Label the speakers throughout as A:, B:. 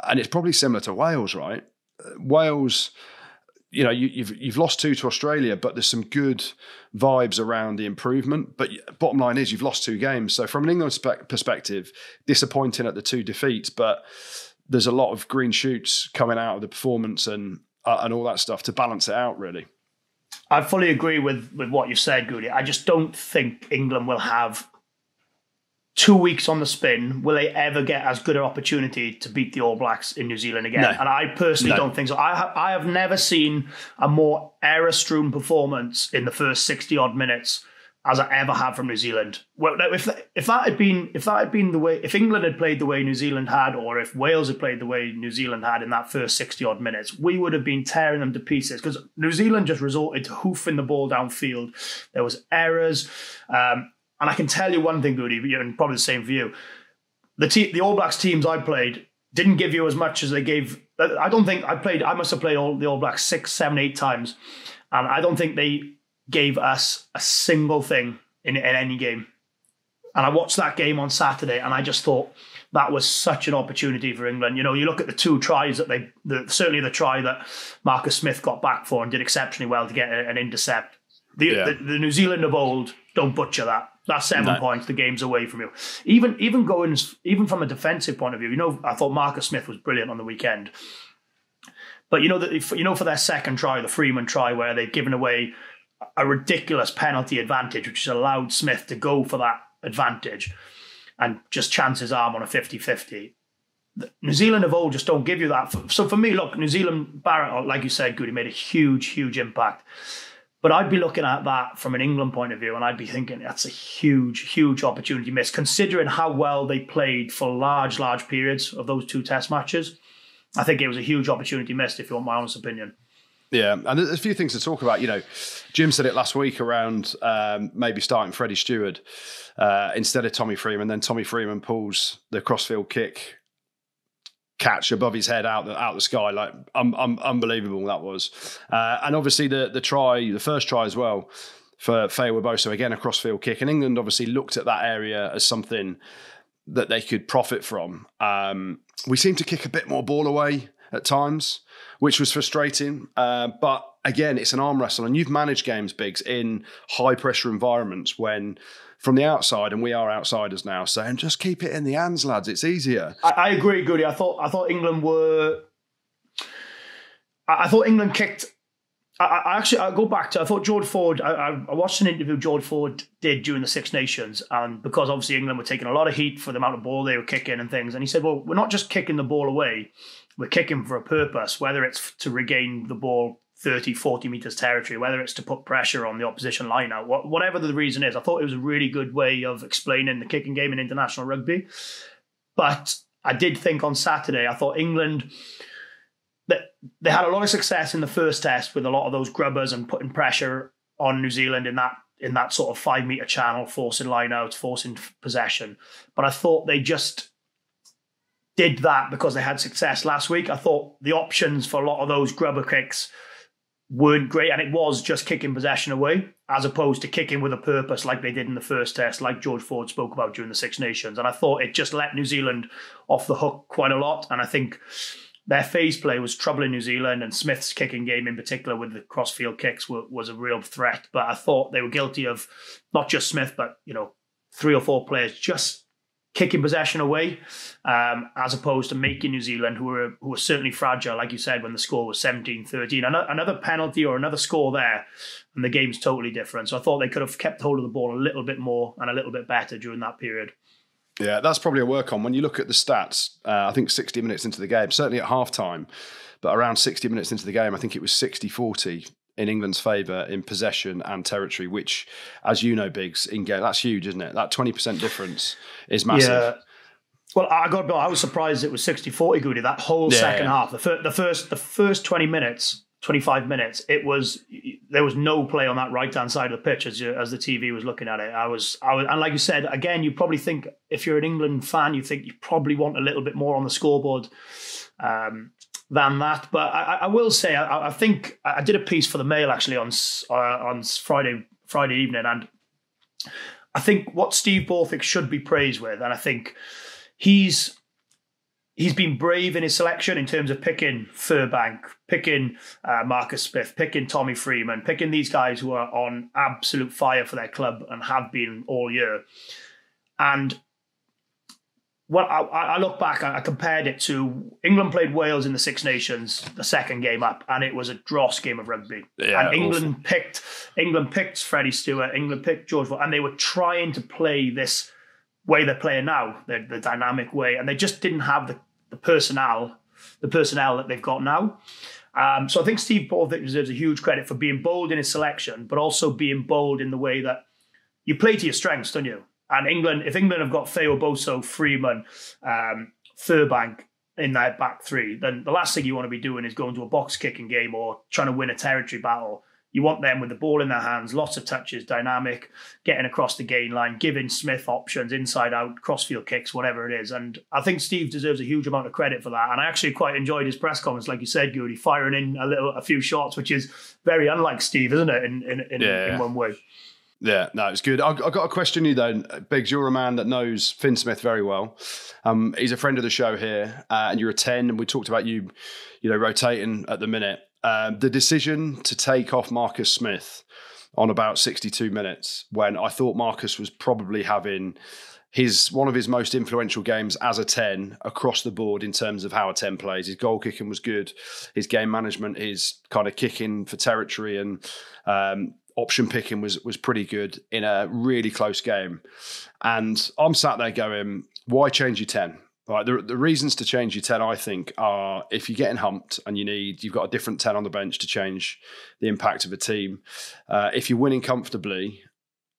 A: and it's probably similar to Wales, right? Wales, you know, you've lost 2 to Australia, but there's some good vibes around the improvement. But bottom line is you've lost 2 games. So from an England perspective, disappointing at the 2 defeats, but there's a lot of green shoots coming out of the performance and all that stuff to balance it out, really.
B: I fully agree with what you said, Goodey. I just don't think England will have 2 weeks on the spin. Will they ever get as good an opportunity to beat the All Blacks in New Zealand again? No. And I personally don't think so. I have never seen a more error-strewn performance in the first 60-odd minutes as I ever have from New Zealand. Well, if that had been the way, if England had played the way New Zealand had, or if Wales had played the way New Zealand had in that first 60-odd minutes, we would have been tearing them to pieces, because New Zealand just resorted to hoofing the ball downfield. There was errors. And I can tell you one thing, Goodey, and probably the same for you. The All Blacks teams I played didn't give you as much as they gave. I don't think I must have played the All Blacks 6, 7, 8 times. And I don't think they gave us a single thing in any game. And I watched that game on Saturday, and I just thought that was such an opportunity for England. You know, you look at the 2 tries that certainly the try that Marcus Smith got back for and did exceptionally well to get an intercept. The New Zealand of old, don't butcher that. That's 7 points. The game's away from you. Even from a defensive point of view, you know, I thought Marcus Smith was brilliant on the weekend. But for their second try, the Freeman try, where they've given away a ridiculous penalty advantage, which has allowed Smith to go for that advantage and just chance his arm on a 50-50. New Zealand of old just don't give you that. So for me, look, New Zealand, Barrett, like you said, Goodey, made a huge, huge impact. But I'd be looking at that from an England point of view, and I'd be thinking that's a huge, huge opportunity missed, considering how well they played for large, large periods of those 2 test matches. I think it was a huge opportunity missed, if you want my honest opinion.
A: Yeah, and there's a few things to talk about. You know, Jim said it last week around maybe starting Freddie Stewart instead of Tommy Freeman. Then Tommy Freeman pulls the crossfield kick catch above his head out the sky. Like, unbelievable that was. And obviously the first try as well for Feo Weboso, again, a crossfield kick. And England obviously looked at that area as something that they could profit from. We seemed to kick a bit more ball away at times, which was frustrating. But again, it's an arm wrestle, and you've managed games, Biggs, in high pressure environments when from the outside, and we are outsiders now, saying just keep it in the hands, lads. It's easier.
B: I agree, Goodey. I thought England were. I thought England kicked. I go back to. I thought George Ford. I watched an interview George Ford did during the Six Nations, and because obviously England were taking a lot of heat for the amount of ball they were kicking and things, and he said, "Well, we're not just kicking the ball away. We're kicking for a purpose, whether it's to regain the ball 30, 40 metres territory, whether it's to put pressure on the opposition line out, whatever the reason is." I thought it was a really good way of explaining the kicking game in international rugby. But I did think on Saturday, I thought England, that they had a lot of success in the first test with a lot of those grubbers and putting pressure on New Zealand in that sort of 5 metre channel, forcing line outs, forcing possession. But I thought they just did that because they had success last week. I thought the options for a lot of those grubber kicks weren't great, and it was just kicking possession away as opposed to kicking with a purpose like they did in the first test, like George Ford spoke about during the Six Nations. And I thought it just let New Zealand off the hook quite a lot. And I think their phase play was troubling New Zealand, and Smith's kicking game in particular with the crossfield kicks was a real threat. But I thought they were guilty of, not just Smith, but 3 or 4 players just kicking possession away, as opposed to making New Zealand, who were certainly fragile, like you said, when the score was 17-13. Another penalty or another score there, and the game's totally different. So I thought they could have kept hold of the ball a little bit more and a little bit better during that period.
A: Yeah, that's probably a work on. When you look at the stats, I think 60 minutes into the game, certainly at halftime, but around 60 minutes into the game, I think it was 60-40 in England's favour in possession and territory, which, as you know, Biggs, in game, that's huge, isn't it? That 20% difference is massive. Yeah.
B: Well, I was surprised it was 60-40, Goodey, that whole second half. The first 20 minutes, 25 minutes, there was no play on that right-hand side of the pitch as the TV was looking at it. And like you said, again, you probably think, if you're an England fan, you think you probably want a little bit more on the scoreboard than that. But I will say, I think I did a piece for the Mail actually on Friday evening, and I think what Steve Borthwick should be praised with, and I think he's he's been brave in his selection in terms of picking Furbank, picking Marcus Smith, picking Tommy Freeman, picking these guys who are on absolute fire for their club and have been all year. And well, I look back, I compared it to England played Wales in the Six Nations, the second game up, and it was a dross game of rugby.
A: Yeah,
B: and England picked Freddie Stewart, England picked George, and they were trying to play this way they're playing now, the dynamic way, and they just didn't have the personnel that they've got now. So I think Steve Borthwick deserves a huge credit for being bold in his selection, but also being bold in the way that you play to your strengths, don't you? And if England have got Feo Boso, Freeman, Furbank in their back three, then the last thing you want to be doing is going to a box kicking game or trying to win a territory battle. You want them with the ball in their hands, lots of touches, dynamic, getting across the gain line, giving Smith options, inside out, crossfield kicks, whatever it is. And I think Steve deserves a huge amount of credit for that. And I actually quite enjoyed his press comments, like you said, Goodey, firing in a few shots, which is very unlike Steve, isn't it, in one way.
A: Yeah, no, it's good. I've got a question you though, Biggs. You're a man that knows Finn Smith very well. He's a friend of the show here, and you're a 10, and we talked about you rotating at the minute. The decision to take off Marcus Smith on about 62 minutes, when I thought Marcus was probably having one of his most influential games as a 10 across the board in terms of how a 10 plays. His goal kicking was good. His game management, his kind of kicking for territory and option picking was pretty good in a really close game. And I'm sat there going, why change your 10? Right, the reasons to change your 10, I think, are if you're getting humped and you've got a different 10 on the bench to change the impact of a team. If you're winning comfortably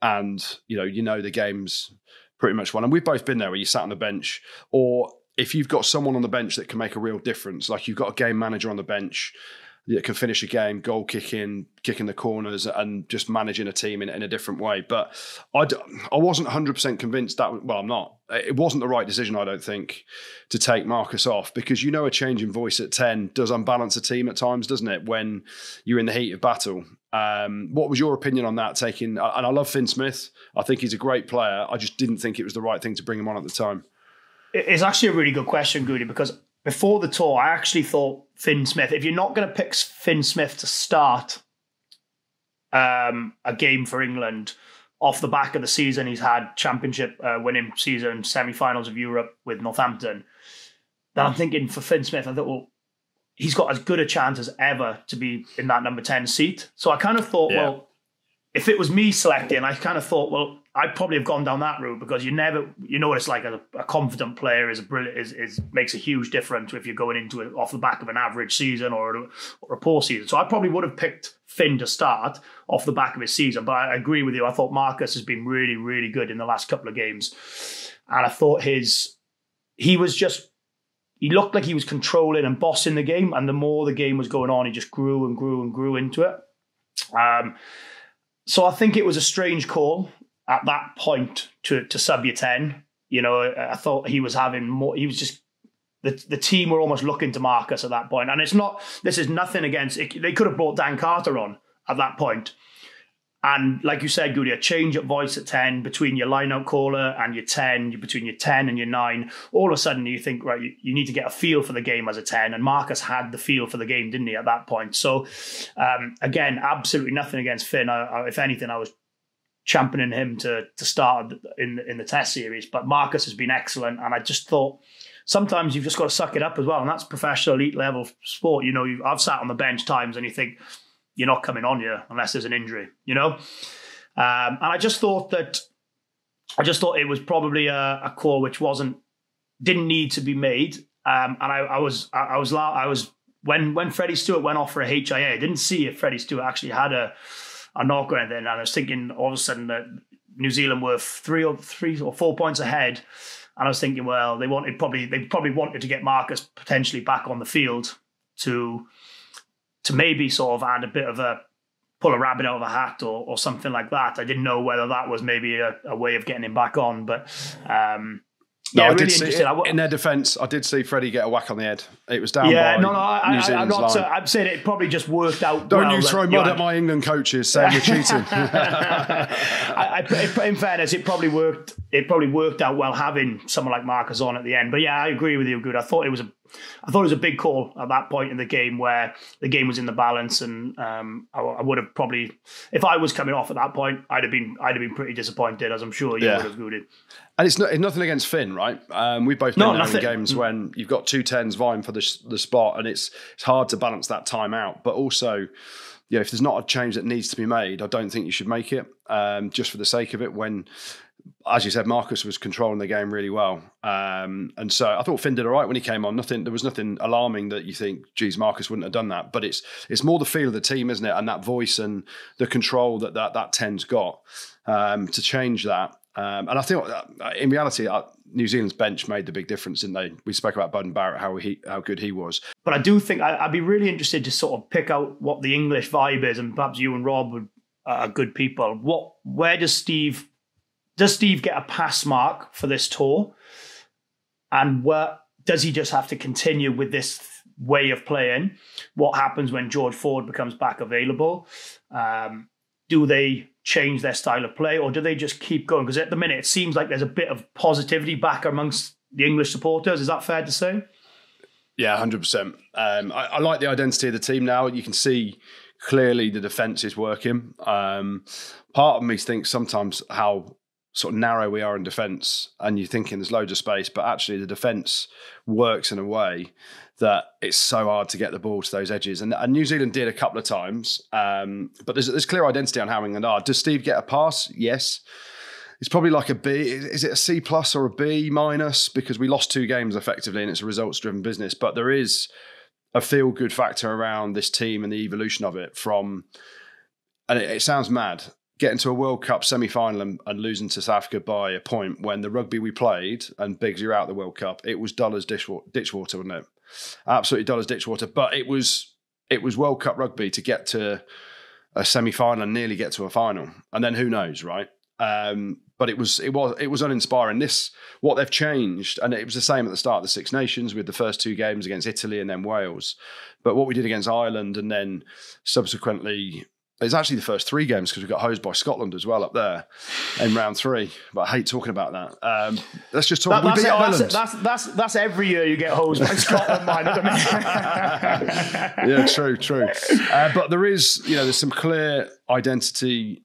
A: and you know the game's pretty much won, and we've both been there where you sat on the bench, or if you've got someone on the bench that can make a real difference, like you've got a game manager on the bench that can finish a game, goal kicking the corners and just managing a team in a different way. But I wasn't 100% convinced that, well, I'm not. It wasn't the right decision, I don't think, to take Marcus off, because a change in voice at 10 does unbalance a team at times, doesn't it, when you're in the heat of battle. What was your opinion on that, and I love Finn Smith. I think he's a great player. I just didn't think it was the right thing to bring him on at the time. It's
B: actually a really good question, Goodey, because before the tour, I actually thought Finn Smith, if you're not going to pick Finn Smith to start a game for England off the back of the season, he's had championship winning season, semi-finals of Europe with Northampton, then I'm thinking for Finn Smith, I thought, well, he's got as good a chance as ever to be in that number 10 seat. So I kind of thought, well, if it was me selecting, I kind of thought, well, I'd probably have gone down that route, because you know what it's like. A confident player makes a huge difference if you're going into it off the back of an average season or a poor season. So I probably would have picked Finn to start off the back of his season. But I agree with you. I thought Marcus has been really, really good in the last couple of games. And I thought he looked like he was controlling and bossing the game. And the more the game was going on, he just grew and grew and grew into it. So I think it was a strange call at that point to sub your 10. I thought he was having more, he was just, the team were almost looking to Marcus at that point. And this is nothing against, they could have brought Dan Carter on at that point. And like you said, Goodey, a change at voice at 10 between your line-out caller and your 10, between your 10 and your 9. All of a sudden you think, right, you need to get a feel for the game as a 10. And Marcus had the feel for the game, didn't he, at that point? So, again, absolutely nothing against Finn. If anything, I was championing him to start in the test series. But Marcus has been excellent. And I just thought sometimes you've just got to suck it up as well. And that's professional, elite level sport. I've sat on the bench times and you think, you're not coming on here unless there's an injury, And I just thought it was probably a call which didn't need to be made. And I was when Freddie Stewart went off for a HIA, I didn't see if Freddie Stewart actually had a knock or anything. And I was thinking all of a sudden that New Zealand were 3 or 4 points ahead. And I was thinking, well, they probably wanted to get Marcus potentially back on the field to maybe sort of add a bit of pull a rabbit out of a hat or something like that. I didn't know whether that was maybe a way of getting him back on, but
A: No,
B: yeah,
A: I
B: really
A: did see
B: interesting.
A: in their defence. I did see Freddie get a whack on the head. It was down
B: Yeah,
A: by
B: no,
A: New
B: I'm
A: Zealand's
B: not.
A: line.
B: I'm saying it probably just worked out.
A: Don't
B: well
A: you throw mud at my England coaches saying we're cheating.
B: In fairness, it probably worked. It probably worked out well having someone like Marcus on at the end. But yeah, I agree with you, Good. I thought it was a big call at that point in the game where the game was in the balance, and I would have probably, if I was coming off at that point, I'd have been pretty disappointed, as I'm sure you would have, Goodey.
A: And it's nothing against Finn, right? We've both been there in games when you've got 2 10s vying for the spot, and it's hard to balance that time out. But also, if there's not a change that needs to be made, I don't think you should make it just for the sake of it. When, as you said, Marcus was controlling the game really well, and so I thought Finn did all right when he came on. There was nothing alarming that you think, geez, Marcus wouldn't have done that. But it's more the feel of the team, isn't it, and that voice and the control that 10's got to change that. And I think in reality, New Zealand's bench made the big difference, didn't they? We spoke about Bud Barrett, how good he was.
B: But I do think I'd be really interested to sort of pick out what the English vibe is, and perhaps you and Rob are good people. Where does Steve get a pass mark for this tour? And where does he just have to continue with this way of playing? What happens when George Ford becomes back available? Do they change their style of play, or do they just keep going? Because at the minute, it seems like there's a bit of positivity back amongst the English supporters. Is that fair to say?
A: Yeah, 100%. I like the identity of the team now. You can see clearly the defence is working. Part of me thinks sometimes how sort of narrow we are in defence, and you're thinking there's loads of space, but actually the defence works in a way that it's so hard to get the ball to those edges. And New Zealand did a couple of times, but there's clear identity on how England are. Does Steve get a pass? Yes. It's probably like a B. Is it a C plus or a B minus? Because we lost 2 games effectively and it's a results-driven business. But there is a feel-good factor around this team and the evolution of it from, and it sounds mad, getting to a World Cup semi-final and losing to South Africa by a point when the rugby we played, and Biggs, you're out the World Cup, it was dull as ditchwater, wasn't it? Absolutely dull as ditchwater. But it was World Cup rugby to get to a semi-final and nearly get to a final. And then who knows, right? But it was uninspiring. What they've changed, and it was the same at the start of the Six Nations with the first 2 games against Italy and then Wales. But what we did against Ireland and then subsequently, it's actually the first 3 games because we got hosed by Scotland as well up there in round 3. But I hate talking about that. Let's just talk. We beat Ireland.
B: That's every year you get hosed by Scotland, man.
A: Yeah, true. But there is, there's some clear identity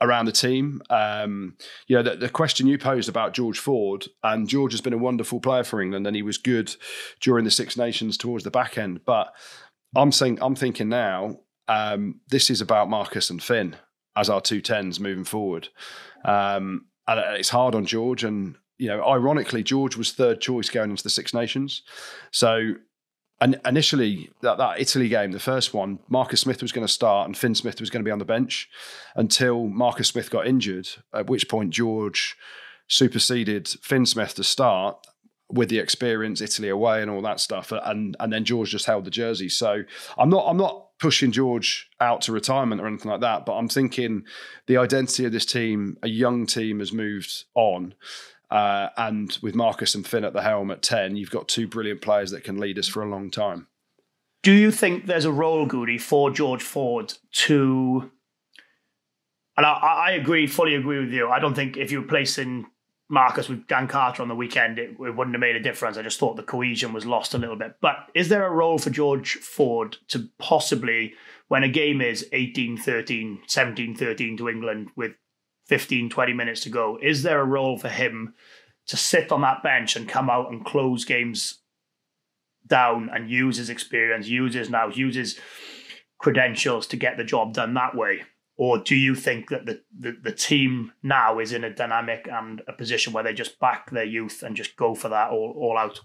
A: around the team. The question you posed about George Ford, and George has been a wonderful player for England, and he was good during the Six Nations towards the back end. But I'm thinking now, this is about Marcus and Finn as our 2 10s moving forward. And it's hard on George. And, ironically, George was 3rd choice going into the Six Nations. So, and initially, that Italy game, the first one, Marcus Smith was going to start and Finn Smith was going to be on the bench until Marcus Smith got injured, at which point George superseded Finn Smith to start with the experience, Italy away and all that stuff. And then George just held the jersey. So I'm not pushing George out to retirement or anything like that, but I'm thinking the identity of this team, a young team, has moved on. And with Marcus and Finn at the helm at 10, you've got 2 brilliant players that can lead us for a long time.
B: Do you think there's a role, Goodey, for George Ford to... And I fully agree with you. I don't think if you were placing Marcus with Dan Carter on the weekend, it wouldn't have made a difference. I just thought the cohesion was lost a little bit. But is there a role for George Ford to possibly, when a game is 18-13, 17-13 to England with 15, 20 minutes to go, is there a role for him to sit on that bench and come out and close games down and use his experience, use his credentials to get the job done that way? Or do you think that the team now is in a dynamic and a position where they just back their youth and just go for that all out?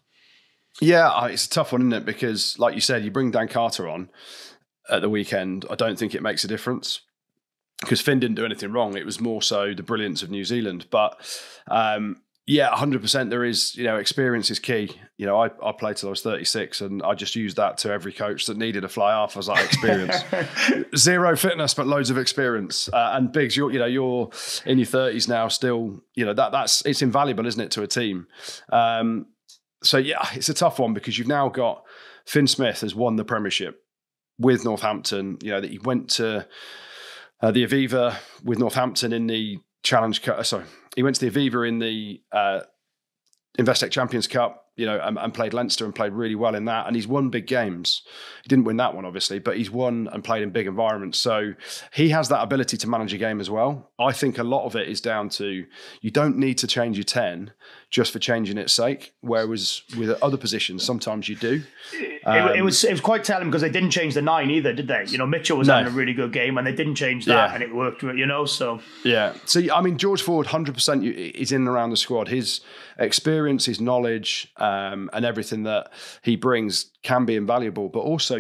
A: Yeah, it's a tough one, isn't it? Because like you said, you bring Dan Carter on at the weekend, I don't think it makes a difference because Finn didn't do anything wrong. It was more so the brilliance of New Zealand. But Yeah, 100%. There is, experience is key. I played till I was 36, and I just used that to every coach that needed a fly half. I was like, experience, zero fitness, but loads of experience. And Biggs, you're in your 30s now, still. It's invaluable, isn't it, to a team? So yeah, it's a tough one because you've now got Finn Smith has won the Premiership with Northampton. That he went to the Aviva with Northampton in the Challenge Cup. Sorry, he went to the Aviva in the Investec Champions Cup, and played Leinster and played really well in that. And he's won big games. He didn't win that one, obviously, but he's won and played in big environments. So he has that ability to manage a game as well. I think a lot of it is down to you don't need to change your 10 just for changing its sake. Whereas with other positions, sometimes you do.
B: It was quite telling because they didn't change the 9 either, did they? Mitchell was having a really good game and they didn't change that and it worked, so.
A: Yeah. So, George Ford, 100% is in and around the squad. His experience, his knowledge, and everything that he brings can be invaluable. But also,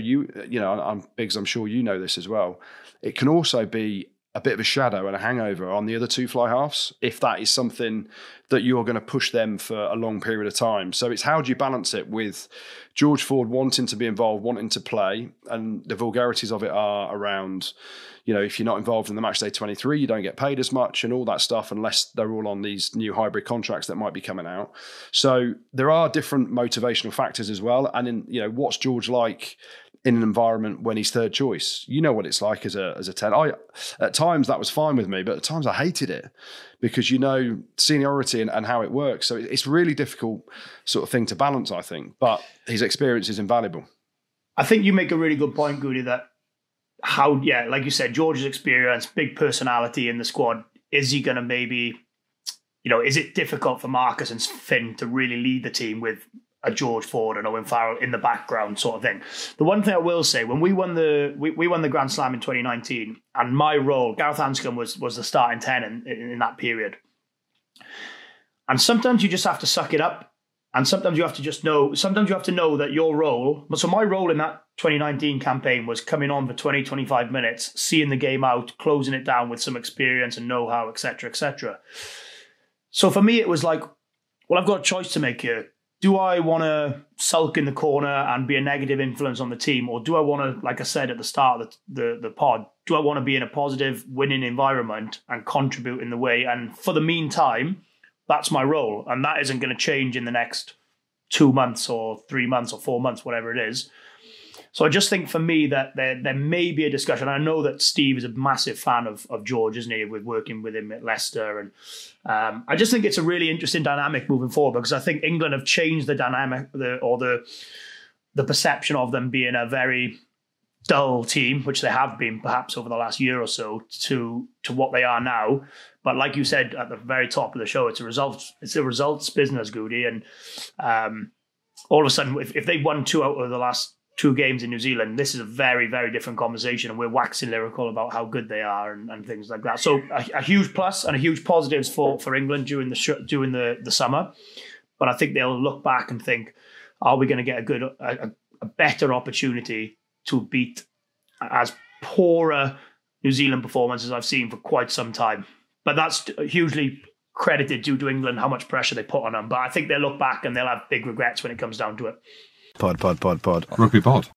A: Biggs, I'm sure you know this as well. It can also be a bit of a shadow and a hangover on the other two fly halves, if that is something that you're going to push them for a long period of time. So it's how do you balance it with George Ford wanting to be involved, wanting to play, and the vulgarities of it are around, if you're not involved in the matchday 23, you don't get paid as much and all that stuff unless they're all on these new hybrid contracts that might be coming out. So there are different motivational factors as well. And what's George like in an environment when he's third choice? You know what it's like as a 10. At times that was fine with me, but at times I hated it because seniority and how it works. So it's really difficult sort of thing to balance, I think. But his experience is invaluable. I
B: think you make a really good point, Goodey, that like you said, George's experience, big personality in the squad. Is he going to maybe, is it difficult for Marcus and Finn to really lead the team with a George Ford and Owen Farrell in the background sort of thing? The one thing I will say, when we won the Grand Slam in 2019, and my role, Gareth Anscombe was the starting 10 in that period. And sometimes you just have to suck it up. And sometimes you have to know that your role, so my role in that 2019 campaign was coming on for 20, 25 minutes, seeing the game out, closing it down with some experience and know-how, etc., etc. So for me, it was like, well, I've got a choice to make here. Do I want to sulk in the corner and be a negative influence on the team? Or do I want to, like I said at the start of the pod, do I want to be in a positive winning environment and contribute in the way? And for the meantime, that's my role. And that isn't going to change in the next 2 months or 3 months or 4 months, whatever it is. So I just think for me that there may be a discussion. I know that Steve is a massive fan of George, isn't he, with working with him at Leicester. And I just think it's a really interesting dynamic moving forward because I think England have changed the dynamic the perception of them being a very dull team, which they have been perhaps over the last year or so, to what they are now. But like you said at the very top of the show, it's a results business, Goodey. And all of a sudden, if they won 2 out of the last 2 games in New Zealand, this is a very, very different conversation, and we're waxing lyrical about how good they are and things like that. So a huge plus and a huge positives for England during the summer. But I think they'll look back and think, are we going to get a better opportunity to beat as poorer New Zealand performances I've seen for quite some time? But that's hugely credited due to England, how much pressure they put on them. But I think they'll look back and they'll have big regrets when it comes down to it.
C: Pod. Rugby pod.